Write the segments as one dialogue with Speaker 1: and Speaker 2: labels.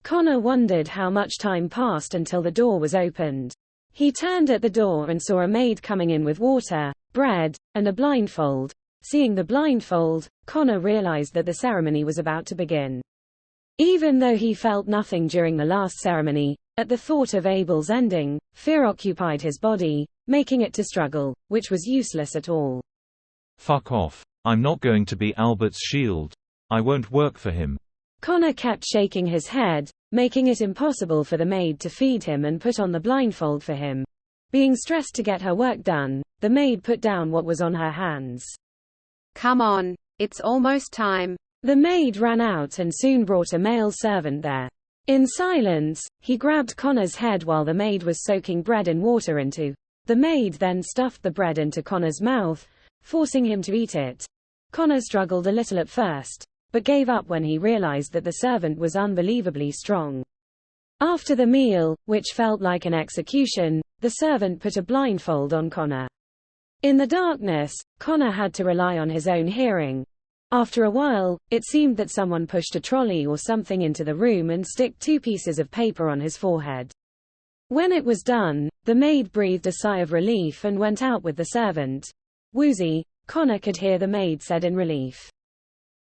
Speaker 1: Connor wondered how much time passed until the door was opened. He turned at the door and saw a maid coming in with water, bread, and a blindfold. Seeing the blindfold, Connor realized that the ceremony was about to begin. Even though he felt nothing during the last ceremony, at the thought of Abel's ending, fear occupied his body, making it to struggle, which was useless at all.
Speaker 2: Fuck off. I'm not going to be Albert's shield. I won't work for him.
Speaker 1: Connor kept shaking his head, making it impossible for the maid to feed him and put on the blindfold for him. Being stressed to get her work done, the maid put down what was on her hands.
Speaker 3: Come on, it's almost time.
Speaker 1: The maid ran out and soon brought a male servant there. In silence, he grabbed Connor's head while the maid was soaking bread in water into. The maid then stuffed the bread into Connor's mouth, forcing him to eat it. Connor struggled a little at first, but gave up when he realized that the servant was unbelievably strong. After the meal, which felt like an execution, the servant put a blindfold on Connor. In the darkness, Connor had to rely on his own hearing. After a while, it seemed that someone pushed a trolley or something into the room and stick 2 pieces of paper on his forehead. When it was done, the maid breathed a sigh of relief and went out with the servant. Woozy, Connor could hear the maid said in relief.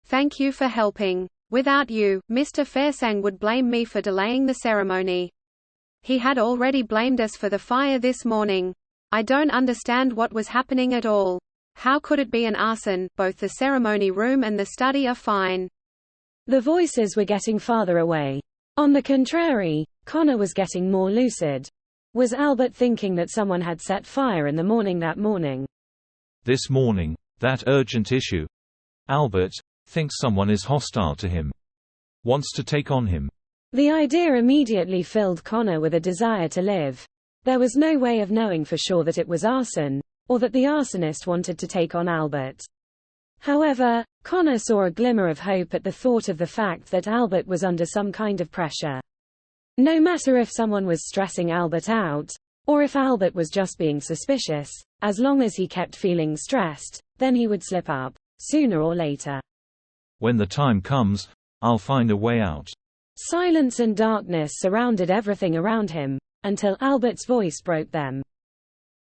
Speaker 3: Thank you for helping. Without you, Mr. Fairsang would blame me for delaying the ceremony. He had already blamed us for the fire this morning. I don't understand what was happening at all. How could it be an arson? Both the ceremony room and the study are fine.
Speaker 1: The voices were getting farther away. On the contrary, Connor was getting more lucid. Was Albert thinking that someone had set fire in the morning that morning?
Speaker 2: This morning, that urgent issue. Albert thinks someone is hostile to him. Wants to take on him.
Speaker 1: The idea immediately filled Connor with a desire to live. There was no way of knowing for sure that it was arson, or that the arsonist wanted to take on Albert. However, Connor saw a glimmer of hope at the thought of the fact that Albert was under some kind of pressure. No matter if someone was stressing Albert out, or if Albert was just being suspicious, as long as he kept feeling stressed, then he would slip up, sooner or later.
Speaker 2: When the time comes, I'll find a way out.
Speaker 1: Silence and darkness surrounded everything around him, until Albert's voice broke them.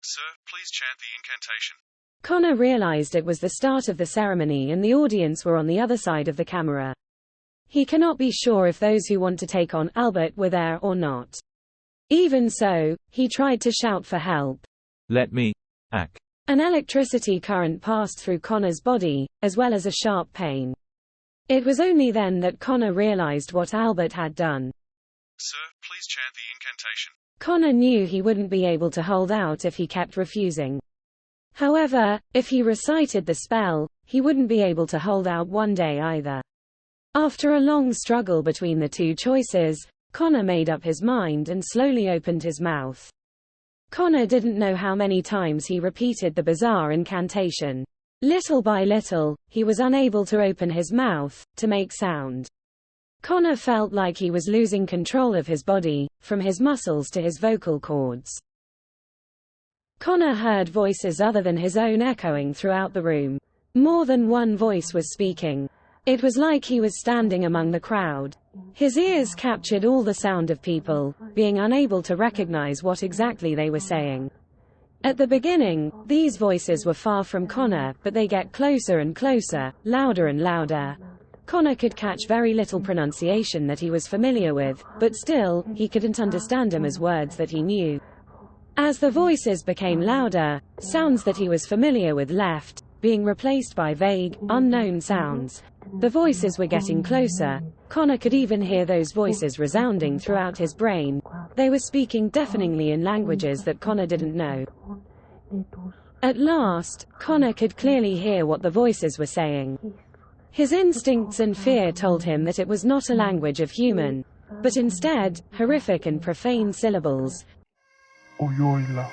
Speaker 4: Sir, please chant the incantation.
Speaker 1: Connor realized it was the start of the ceremony and the audience were on the other side of the camera. He cannot be sure if those who want to take on Albert were there or not. Even so, he tried to shout for help.
Speaker 2: Let me. Ack.
Speaker 1: An electricity current passed through Connor's body, as well as a sharp pain. It was only then that Connor realized what Albert had done.
Speaker 4: Sir, please chant the incantation.
Speaker 1: Connor knew he wouldn't be able to hold out if he kept refusing. However, if he recited the spell, he wouldn't be able to hold out one day either. After a long struggle between the two choices, Connor made up his mind and slowly opened his mouth. Connor didn't know how many times he repeated the bizarre incantation. Little by little, he was unable to open his mouth, to make sound. Connor felt like he was losing control of his body, from his muscles to his vocal cords. Connor heard voices other than his own echoing throughout the room. More than one voice was speaking. It was like he was standing among the crowd. His ears captured all the sound of people, being unable to recognize what exactly they were saying. At the beginning, these voices were far from Connor, but they get closer and closer, louder and louder. Connor could catch very little pronunciation that he was familiar with, but still, he couldn't understand them as words that he knew. As the voices became louder, sounds that he was familiar with left, being replaced by vague, unknown sounds. The voices were getting closer. Connor could even hear those voices resounding throughout his brain. They were speaking deafeningly in languages that Connor didn't know. At last, Connor could clearly hear what the voices were saying. His instincts and fear told him that it was not a language of human, but instead, horrific and profane syllables.
Speaker 5: Oyoila.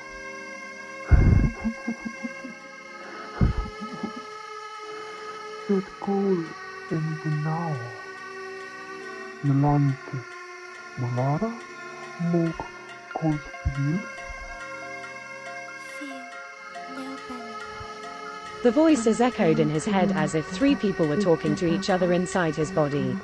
Speaker 5: Set cool and now. Yolante. Molara. Mog. Colsville.
Speaker 6: Feel no pain.
Speaker 1: The voices echoed in his head as if three people were talking to each other inside his body.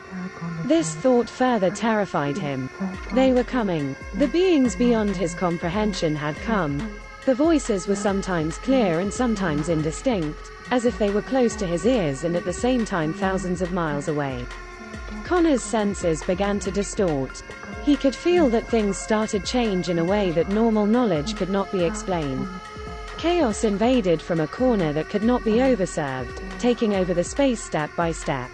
Speaker 1: This thought further terrified him. They were coming. The beings beyond his comprehension had come. The voices were sometimes clear and sometimes indistinct, as if they were close to his ears and at the same time thousands of miles away. Connor's senses began to distort. He could feel that things started change in a way that normal knowledge could not be explained. Chaos invaded from a corner that could not be overserved, taking over the space step by step.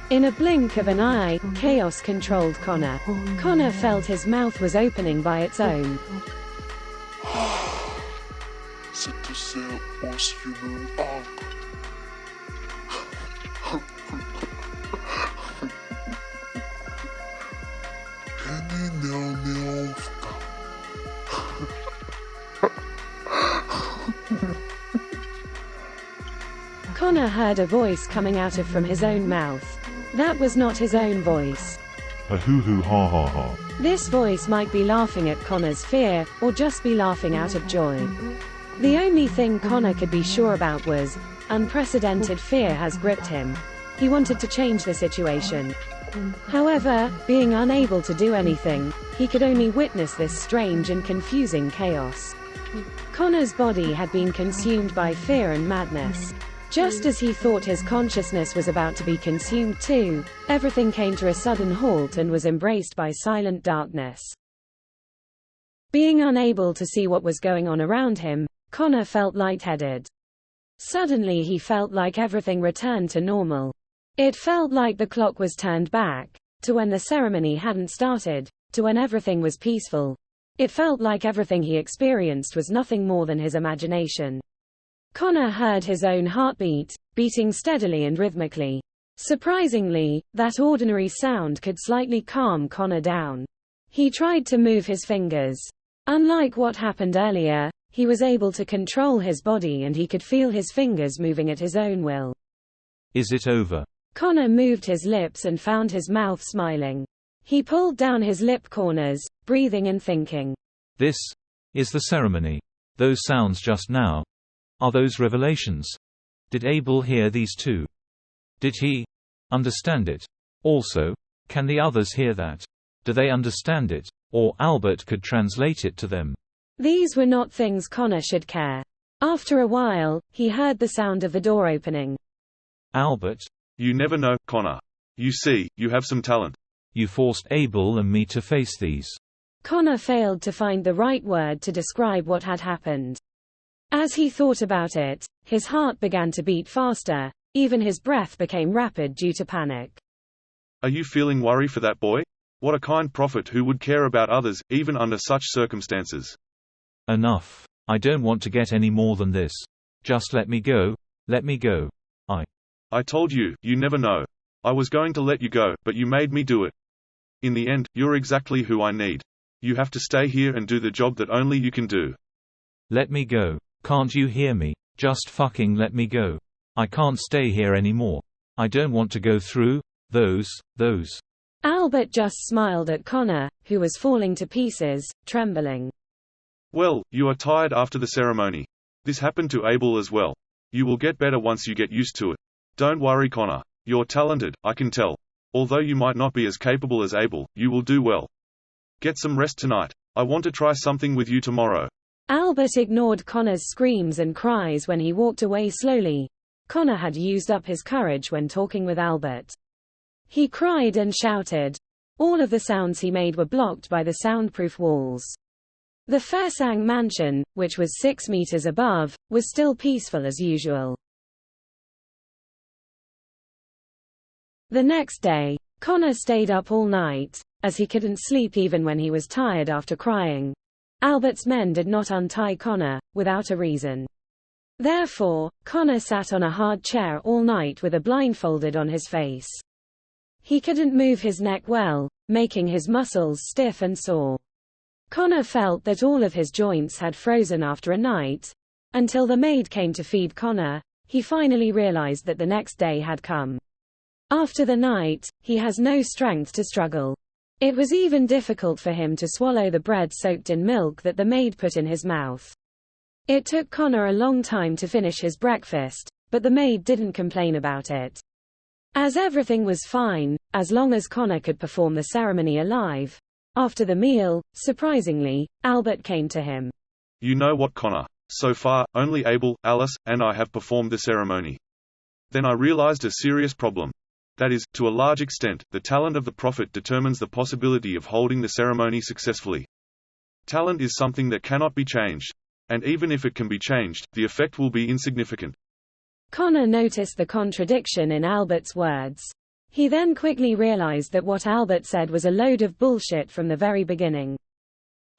Speaker 1: In a blink of an eye, chaos controlled Connor. Connor felt his mouth was opening by its own. Connor heard a voice coming out from his own mouth. That was not his own voice.
Speaker 5: Hoo ha ha ha.
Speaker 1: This voice might be laughing at Connor's fear, or just be laughing out of joy. The only thing Connor could be sure about was, unprecedented fear has gripped him. He wanted to change the situation. However, being unable to do anything, he could only witness this strange and confusing chaos. Connor's body had been consumed by fear and madness. Just as he thought his consciousness was about to be consumed too, everything came to a sudden halt and was embraced by silent darkness. Being unable to see what was going on around him, Connor felt lightheaded. Suddenly he felt like everything returned to normal. It felt like the clock was turned back, to when the ceremony hadn't started, to when everything was peaceful. It felt like everything he experienced was nothing more than his imagination. Connor heard his own heartbeat, beating steadily and rhythmically. Surprisingly, that ordinary sound could slightly calm Connor down. He tried to move his fingers. Unlike what happened earlier, he was able to control his body and he could feel his fingers moving at his own will.
Speaker 2: Is it over?
Speaker 1: Connor moved his lips and found his mouth smiling. He pulled down his lip corners, breathing and thinking.
Speaker 2: This is the ceremony. Those sounds just now. Are those revelations? Did Abel hear these too? Did he understand it? Also, can the others hear that? Do they understand it? Or Albert could translate it to them?
Speaker 1: These were not things Connor should care. After a while, he heard the sound of the door opening.
Speaker 2: Albert?
Speaker 4: You never know, Connor. You see, you have some talent.
Speaker 2: You forced Abel and me to face these.
Speaker 1: Connor failed to find the right word to describe what had happened. As he thought about it, his heart began to beat faster, even his breath became rapid due to panic.
Speaker 4: Are you feeling worry for that boy? What a kind prophet who would care about others, even under such circumstances.
Speaker 2: Enough. I don't want to get any more than this. Just let me go. Let me go.
Speaker 4: I told you, you never know. I was going to let you go, but you made me do it. In the end, you're exactly who I need. You have to stay here and do the job that only you can do.
Speaker 2: Let me go. Can't you hear me? Just fucking let me go. I can't stay here anymore. I don't want to go through those.
Speaker 1: Albert just smiled at Connor, who was falling to pieces, trembling.
Speaker 4: Well, you are tired after the ceremony. This happened to Abel as well. You will get better once you get used to it. Don't worry, Connor. You're talented, I can tell. Although you might not be as capable as Abel, you will do well. Get some rest tonight. I want to try something with you tomorrow.
Speaker 1: Albert ignored Connor's screams and cries when he walked away slowly. Connor had used up his courage when talking with Albert. He cried and shouted. All of the sounds he made were blocked by the soundproof walls. The Fersang mansion, which was 6 meters above, was still peaceful as usual. The next day, Connor stayed up all night, as he couldn't sleep even when he was tired after crying. Albert's men did not untie Connor, without a reason. Therefore, Connor sat on a hard chair all night with a blindfolded on his face. He couldn't move his neck well, making his muscles stiff and sore. Connor felt that all of his joints had frozen after a night. Until the maid came to feed Connor, he finally realized that the next day had come. After the night, he has no strength to struggle. It was even difficult for him to swallow the bread soaked in milk that the maid put in his mouth. It took Connor a long time to finish his breakfast, but the maid didn't complain about it. As everything was fine, as long as Connor could perform the ceremony alive. After the meal, surprisingly, Albert came to him.
Speaker 4: You know what, Connor? So far, only Abel, Alice, and I have performed the ceremony. Then I realized a serious problem. That is, to a large extent, the talent of the prophet determines the possibility of holding the ceremony successfully. Talent is something that cannot be changed. And even if it can be changed, the effect will be insignificant.
Speaker 1: Connor noticed the contradiction in Albert's words. He then quickly realized that what Albert said was a load of bullshit from the very beginning.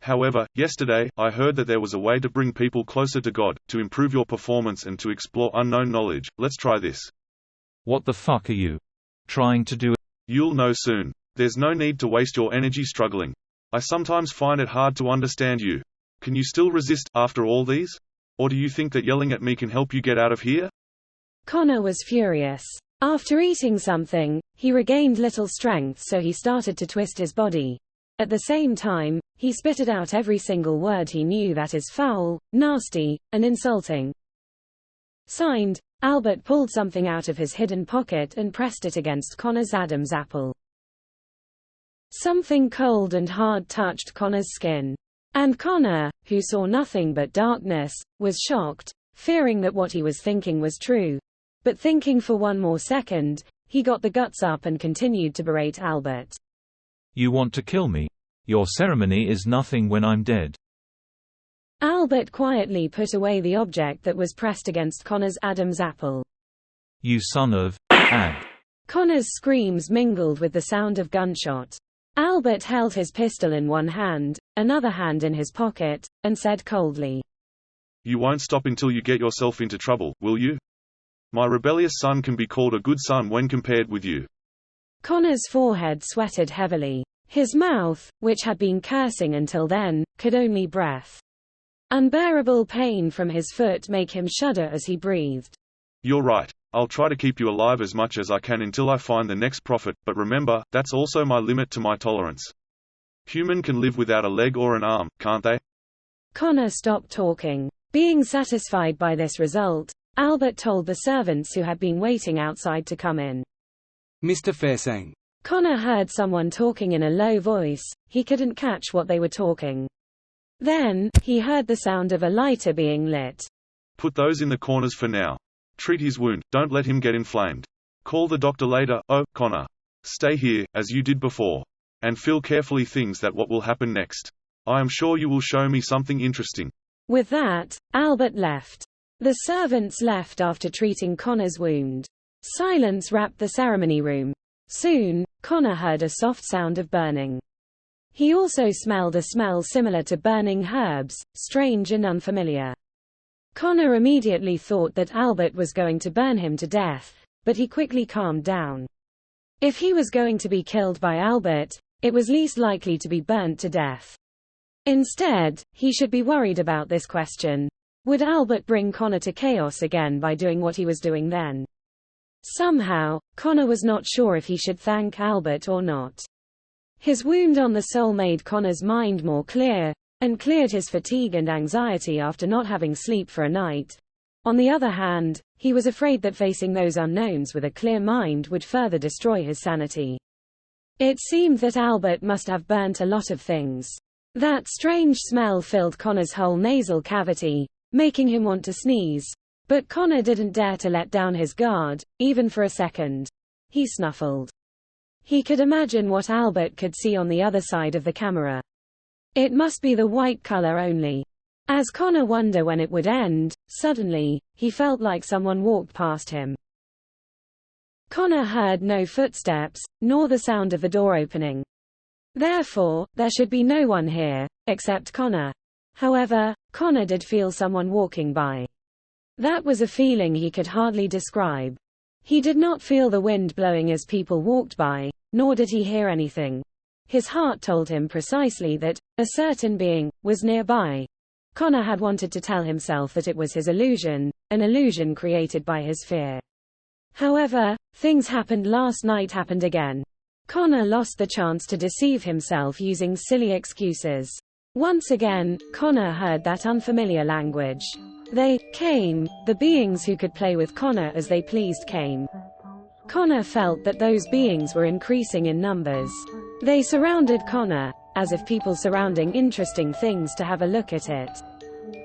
Speaker 4: However, yesterday, I heard that there was a way to bring people closer to God, to improve your performance and to explore unknown knowledge. Let's try this.
Speaker 2: What the fuck are you trying to do?
Speaker 4: You'll know soon. There's no need to waste your energy struggling. I sometimes find it hard to understand you. Can you still resist, after all these? Or do you think that yelling at me can help you get out of here?
Speaker 1: Connor was furious. After eating something, he regained little strength, so he started to twist his body. At the same time, he spitted out every single word he knew that is foul, nasty, and insulting. Signed, Albert pulled something out of his hidden pocket and pressed it against Connor's Adam's apple. Something cold and hard touched Connor's skin. And Connor, who saw nothing but darkness, was shocked, fearing that what he was thinking was true. But thinking for one more second, he got the guts up and continued to berate Albert.
Speaker 2: You want to kill me? Your ceremony is nothing when I'm dead.
Speaker 1: Albert quietly put away the object that was pressed against Connor's Adam's apple.
Speaker 2: You son of ag.
Speaker 1: Connor's screams mingled with the sound of gunshot. Albert held his pistol in one hand, another hand in his pocket, and said coldly,
Speaker 4: You won't stop until you get yourself into trouble, will you? My rebellious son can be called a good son when compared with you.
Speaker 1: Connor's forehead sweated heavily. His mouth, which had been cursing until then, could only breath. Unbearable pain from his foot made him shudder as he breathed.
Speaker 4: You're right. I'll try to keep you alive as much as I can until I find the next prophet, but remember, that's also my limit to my tolerance. Human can live without a leg or an arm, can't they?
Speaker 1: Connor stopped talking. Being satisfied by this result, Albert told the servants who had been waiting outside to come in.
Speaker 6: Mr. Fairsang.
Speaker 1: Connor heard someone talking in a low voice. He couldn't catch what they were talking. Then, he heard the sound of a lighter being lit.
Speaker 4: Put those in the corners for now. Treat his wound, don't let him get inflamed. Call the doctor later. Oh, Connor. Stay here, as you did before. And feel carefully things that what will happen next. I am sure you will show me something interesting.
Speaker 1: With that, Albert left. The servants left after treating Connor's wound. Silence wrapped the ceremony room. Soon, Connor heard a soft sound of burning. He also smelled a smell similar to burning herbs, strange and unfamiliar. Connor immediately thought that Albert was going to burn him to death, but he quickly calmed down. If he was going to be killed by Albert, it was least likely to be burnt to death. Instead, he should be worried about this question. Would Albert bring Connor to chaos again by doing what he was doing then? Somehow, Connor was not sure if he should thank Albert or not. His wound on the soul made Connor's mind more clear, and cleared his fatigue and anxiety after not having sleep for a night. On the other hand, he was afraid that facing those unknowns with a clear mind would further destroy his sanity. It seemed that Albert must have burnt a lot of things. That strange smell filled Connor's whole nasal cavity, making him want to sneeze. But Connor didn't dare to let down his guard, even for a second. He snuffled. He could imagine what Albert could see on the other side of the camera. It must be the white color only. As Connor wondered when it would end, suddenly, he felt like someone walked past him. Connor heard no footsteps, nor the sound of the door opening. Therefore, there should be no one here, except Connor. However, Connor did feel someone walking by. That was a feeling he could hardly describe. He did not feel the wind blowing as people walked by, nor did he hear anything. His heart told him precisely that a certain being was nearby. Connor had wanted to tell himself that it was his illusion, an illusion created by his fear. However, things happened last night happened again. Connor lost the chance to deceive himself using silly excuses. Once again, Connor heard that unfamiliar language. They came. The beings who could play with Connor as they pleased came. Connor felt that those beings were increasing in numbers. They surrounded Connor, as if people surrounding interesting things to have a look at it.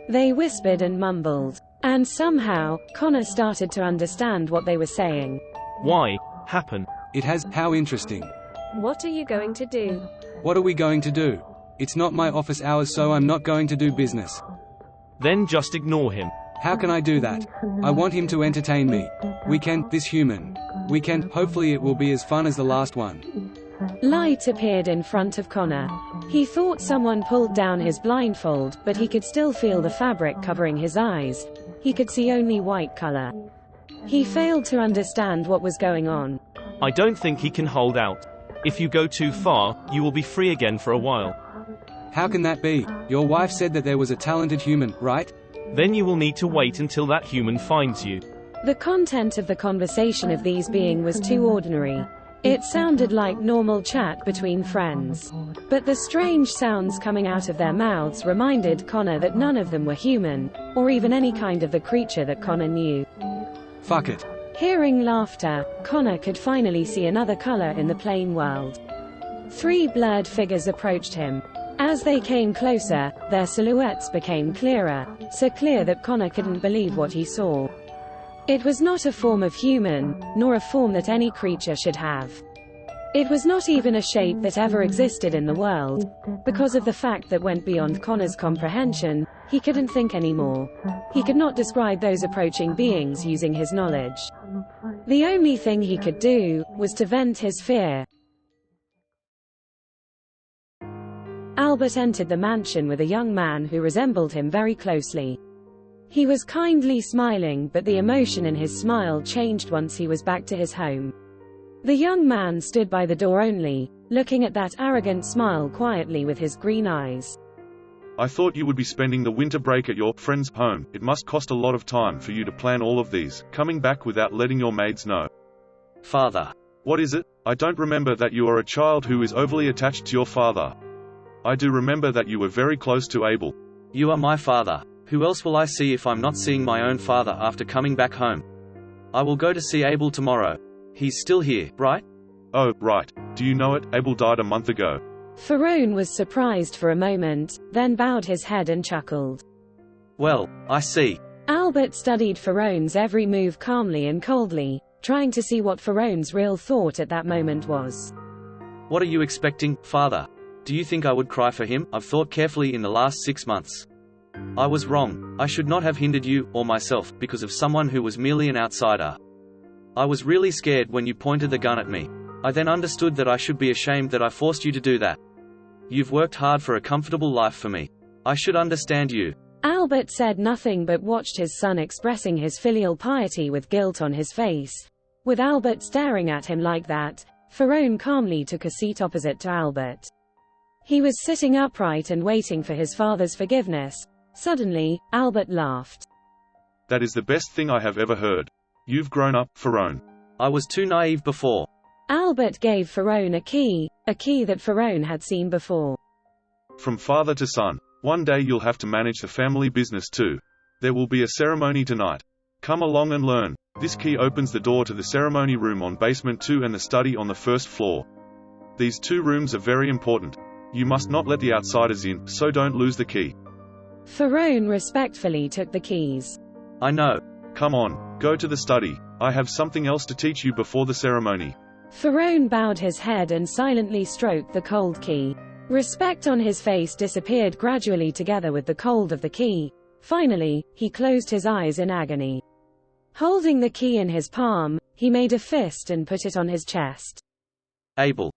Speaker 1: They whispered and mumbled. And somehow, Connor started to understand what they were saying.
Speaker 7: Why? Happen.
Speaker 6: It has. How interesting.
Speaker 1: What are you going to do?
Speaker 6: What are we going to do? It's not my office hours, so I'm not going to do business.
Speaker 7: Then just ignore him.
Speaker 6: How can I do that? I want him to entertain me. We can, this human. We can, hopefully it will be as fun as the last one.
Speaker 1: Light appeared in front of Connor. He thought someone pulled down his blindfold, but he could still feel the fabric covering his eyes. He could see only white color. He failed to understand what was going on.
Speaker 7: I don't think he can hold out. If you go too far, you will be free again for a while.
Speaker 6: How can that be? Your wife said that there was a talented human, right?
Speaker 7: Then you will need to wait until that human finds you.
Speaker 1: The content of the conversation of these beings was too ordinary. It sounded like normal chat between friends. But the strange sounds coming out of their mouths reminded Connor that none of them were human, or even any kind of the creature that Connor knew.
Speaker 6: Fuck it.
Speaker 1: Hearing laughter, Connor could finally see another color in the plain world. 3 blurred figures approached him. As they came closer, their silhouettes became clearer, so clear that Connor couldn't believe what he saw. It was not a form of human, nor a form that any creature should have. It was not even a shape that ever existed in the world. Because of the fact that went beyond Connor's comprehension, he couldn't think anymore. He could not describe those approaching beings using his knowledge. The only thing he could do was to vent his fear. Albert entered the mansion with a young man who resembled him very closely. He was kindly smiling, but the emotion in his smile changed once he was back to his home. The young man stood by the door only, looking at that arrogant smile quietly with his green eyes.
Speaker 4: I thought you would be spending the winter break at your friend's home. It must cost a lot of time for you to plan all of these, coming back without letting your maids know.
Speaker 8: Father.
Speaker 4: What is it? I don't remember that you are a child who is overly attached to your father. I do remember that you were very close to Abel.
Speaker 8: You are my father. Who else will I see if I'm not seeing my own father after coming back home? I will go to see Abel tomorrow. He's still here, right?
Speaker 4: Oh, right. Do you know it? Abel died a month ago.
Speaker 1: Pharaoh was surprised for a moment, then bowed his head and chuckled.
Speaker 8: Well, I see.
Speaker 1: Albert studied Pharaoh's every move calmly and coldly, trying to see what Pharaoh's real thought at that moment was.
Speaker 8: What are you expecting, father? Do you think I would cry for him? I've thought carefully in the last 6 months. I was wrong. I should not have hindered you, or myself, because of someone who was merely an outsider. I was really scared when you pointed the gun at me. I then understood that I should be ashamed that I forced you to do that. You've worked hard for a comfortable life for me. I should understand you.
Speaker 1: Albert said nothing but watched his son expressing his filial piety with guilt on his face. With Albert staring at him like that, Pharaoh calmly took a seat opposite to Albert. He was sitting upright and waiting for his father's forgiveness. Suddenly, Albert laughed.
Speaker 4: That is the best thing I have ever heard. You've grown up, Pharaoh.
Speaker 8: I was too naive before.
Speaker 1: Albert gave Pharaoh a key that Pharaoh had seen before.
Speaker 4: From father to son. One day you'll have to manage the family business too. There will be a ceremony tonight. Come along and learn. This key opens the door to the ceremony room on basement 2 and the study on the first floor. These 2 rooms are very important. You must not let the outsiders in, so don't lose the key.
Speaker 1: Pharaoh respectfully took the keys.
Speaker 8: I know.
Speaker 4: Come on, go to the study. I have something else to teach you before the ceremony.
Speaker 1: Pharaoh bowed his head and silently stroked the cold key. Respect on his face disappeared gradually together with the cold of the key. Finally, he closed his eyes in agony. Holding the key in his palm, he made a fist and put it on his chest.
Speaker 8: Abel.